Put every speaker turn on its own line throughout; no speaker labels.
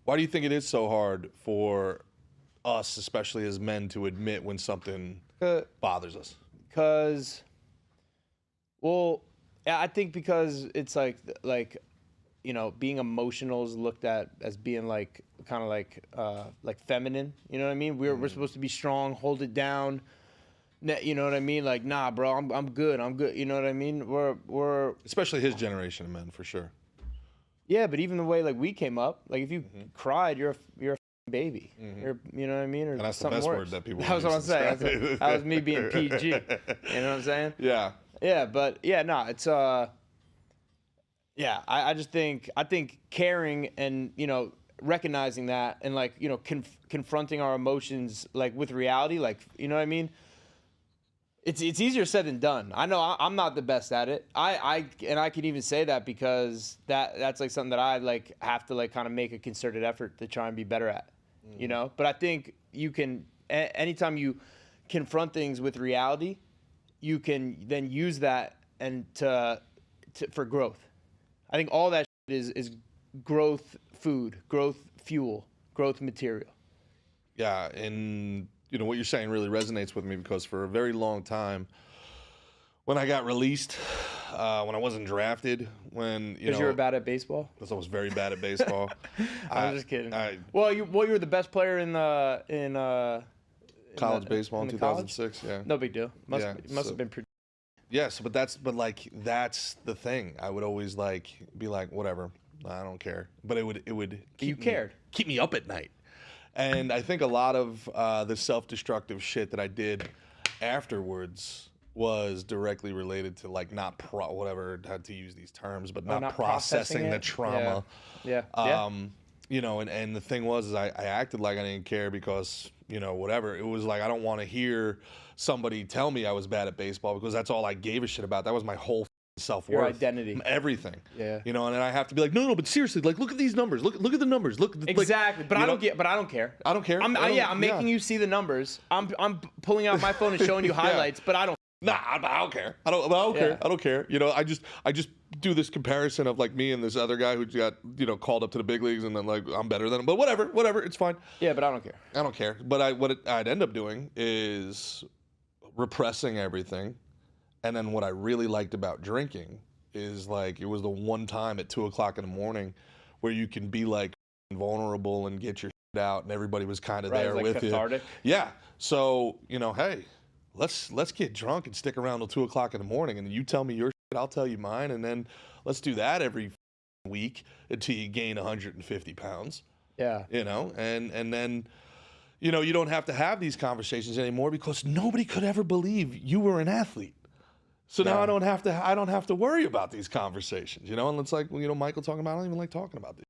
Why do you think it is so hard for us, especially as men, to admit when something bothers us?
Because, well, I think because it's like you know, being emotional is looked at as being like kind of like feminine. You know what I mean? We're supposed to be strong, hold it down. You know what I mean? Like, nah, bro, I'm good. I'm good. You know what I mean? We're
especially his generation of men, for sure.
Yeah, but even the way like we came up, like if you cried, you're a baby. You know what I mean? Or
And that's the
something
best
worse.
word that people.
That was what I'm saying.
saying.
That was me being PG. You know what I'm saying?
Yeah.
Yeah, but yeah, no, it's yeah, I just think caring and, you know, recognizing that and like, you know, confronting our emotions like with reality, like, you know what I mean? It's easier said than done. I know I'm not the best at it. I can even say that because that's like something that I like have to like kind of make a concerted effort to try and be better at, you know? But I think you can anytime you confront things with reality, you can then use that and for growth. I think all that is growth food, growth fuel, growth material.
Yeah, and you know what you're saying really resonates with me because for a very long time, when I got released, when I wasn't drafted, when
because you were bad at baseball.
Because I was very bad at baseball.
I'm just kidding. Well, you were the best player in
college baseball in 2006. Yeah,
no big deal. Must have been pretty.
Yes, but that's the thing. I would always like be like, whatever, I don't care. But it would keep me up at night. And I think a lot of the self-destructive shit that I did afterwards was directly related to like not whatever, how to use these terms, but not processing the trauma.
Yeah.
You know, and the thing was, is I acted like I didn't care because, you know, whatever. It was like, I don't want to hear somebody tell me I was bad at baseball because that's all I gave a shit about. That was my whole self-worth.
Your identity.
Everything.
Yeah.
You know, and then I have to be like, no, but seriously, like, look at these numbers. Look at the numbers. Look.
Exactly.
Like,
but I don't care.
I don't care.
I'm making you see the numbers. I'm pulling out my phone and showing you highlights, but I don't.
Nah, I don't care. I don't care. I don't care. You know, I just do this comparison of like me and this other guy who got, you know, called up to the big leagues and then like I'm better than him. But whatever, it's fine.
Yeah, but I don't care.
I don't care. But I'd end up doing is repressing everything. And then what I really liked about drinking is like it was the one time at 2:00 in the morning where you can be like vulnerable and get your shit out and everybody was kind of there with
cathartic.
you. Yeah. So, you know, hey, let's get drunk and stick around till 2:00 in the morning, and you tell me your shit, I'll tell you mine, and then let's do that every week until you gain 150 pounds.
Yeah.
You know, and then, you know, you don't have to have these conversations anymore because nobody could ever believe you were an athlete. So now I don't have to worry about these conversations, you know. And it's like, you know, Michael talking about, I don't even like talking about this.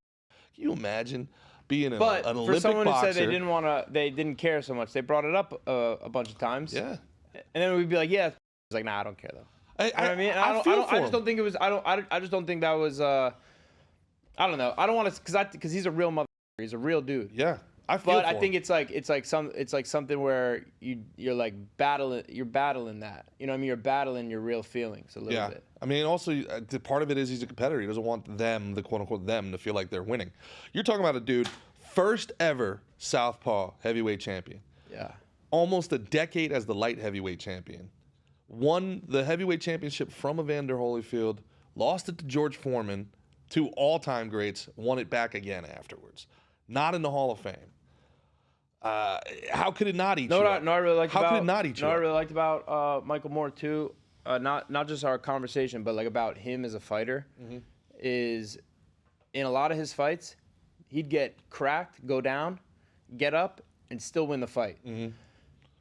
Can you imagine being an Olympic boxer? But for someone who
said they didn't care so much, they brought it up a bunch of times.
Yeah.
And then we'd be like, yeah. It's like, nah, I don't care though. I just don't think it was. I just don't think that was. I don't know. I don't want to because he's a real mother. He's a real dude.
Yeah.
I think it's like something where you're like battling. You're battling that. You know what I mean? You're battling your real feelings a little bit.
I mean, also part of it is he's a competitor. He doesn't want them, the quote unquote them, to feel like they're winning. You're talking about a dude, first ever Southpaw heavyweight champion.
Yeah.
Almost a decade as the light heavyweight champion. Won the heavyweight championship from Evander Holyfield, lost it to George Foreman, two all-time greats, won it back again afterwards. Not in the Hall of Fame. How could it not eat you up?
No, I really liked
How could it not eat you up?
I really liked about Michael Moore too, not just our conversation, but like about him as a fighter, is in a lot of his fights, he'd get cracked, go down, get up, and still win the fight.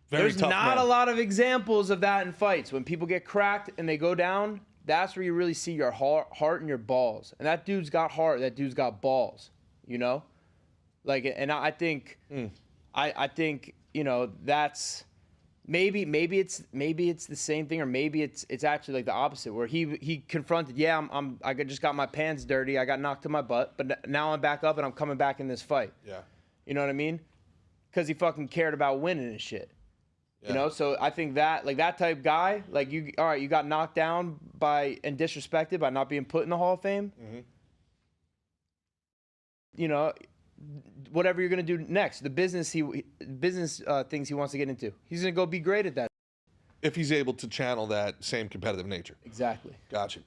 There's not a lot of examples of that in fights. When people get cracked and they go down, that's where you really see your heart and your balls. And that dude's got heart. That dude's got balls. You know, like, and I think, I think, you know, that's maybe it's the same thing, or maybe it's actually like the opposite, where he confronted, I just got my pants dirty, I got knocked to my butt, but now I'm back up and I'm coming back in this fight.
Yeah.
You know what I mean? Because he fucking cared about winning and shit. Yeah. You know, so I think that, like, that type guy, like, you got knocked down and disrespected by not being put in the Hall of Fame. You know, whatever you're gonna do next, the business things he wants to get into. He's gonna go be great at that.
If he's able to channel that same competitive nature.
Exactly.
Gotcha.